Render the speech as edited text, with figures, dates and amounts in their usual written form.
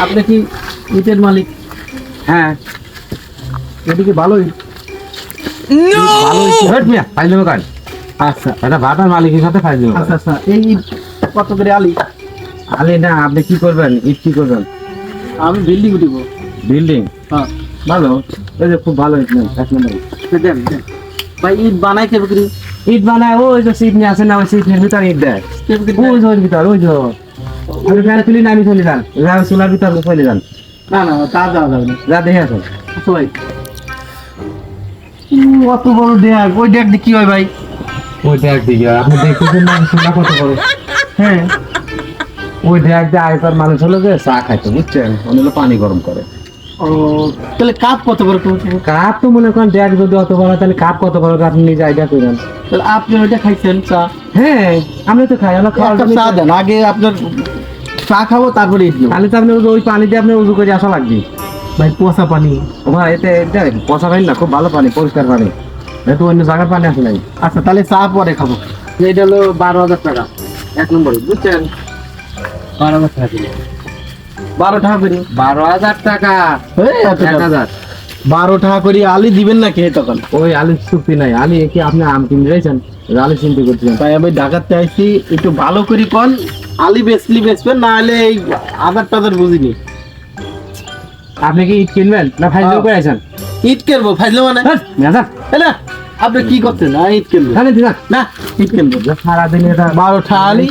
আপনি কি ইটের মালিক? হ্যাঁ এটা কি ভালোই? ভালো হইছে মিয়া ফাইল কাজ আচ্ছা এটা ভাটার মালিকের সাথে ফাইল আচ্ছা আচ্ছা, এই ইট কত করে আলি? আলে না আপনি কি করবেন ইট কি করবেন আমি বিল্ডিং উঠিব। বিল্ডিং হ্যাঁ ভালো এই যে খুব ভালো ইট নেই এক নম্বর দেন দেন। ভাই ইট বানাই কে বিক্রি? ইট বানায় ওই যে সিট নিয়ে আসে না ওই সিটের ভিতরে ইট দেয় কে বিক্রি? ওই যে ওর ভিতর ওই যে আপনি ফ্যান তুলি না আমি চলে যান চুলার ভিতর চলে যান না না তা যাওয়া যাবে না। যা দেখে আসুন আচ্ছা ভাই, অত বড় ড্যাগ, ওই ড্যাগ দিয়ে কি হয় ভাই? ওই ড্যাগ দিকে আপনি দেখতেছেন না চুলা কত বড় হ্যাঁ ওই ড্যাগ দিয়ে আগেকার মানুষ হলো যে চা খাইতো বুঝছেন অনেক পানি গরম করে ও, তাহলে কাপ কত বড়? কাপ তো মনে করেন ড্যাগ যদি অত বড় তাহলে কাপ কত বড় আপনি নিজে আইডিয়া করেন তাহলে আপনি ওইটা খাইছেন চা? হ্যাঁ আমরা তো খাই আমরা খাওয়ার একটা চা দেন, আগে আপনার চা খাবো তারপরে ইট নেবো। তাহলে তো আপনি ওই পানি দিয়ে আপনি উজু করে আসা লাগবে ভাই পচা পানি। ওখানে এতে পচা পানি না খুব ভালো পানি পরিষ্কার পানি তো অন্য জায়গার পানি আসে নাই আচ্ছা তাহলে চা পরে খাবো। এটা হলো 12,000 টাকা এক নম্বরে বুঝছেন 12,000 টাকা দিলে 12 টাকা করি। 12,000 টাকা এই এত টাকা। 1,000 12 টাকা করি আলি দিবেন না কে তখন? ওই আলুর চুক্তি নাই আলি কি আপনি আম কিনে রয়েছেন আলু চিন্তা করছেন তাই আমি ঢাকাতে আইছি, একটু ভালো করি কোন আলি বেচলি বেচবেন, না হলে এই আধার টাধার বুঝিনি। আপনি কি ইট কিনবেন না ফাইল হ্যাঁ। করে আছেন ঈদ কেনবো ফাইজলে মানে? মেজা এই না, আপনি কি করছেন? ঈদ কেনবো তাহলে দিনা না, ঈদ কেনবো সারাদিন এটা 12 টাকা আলি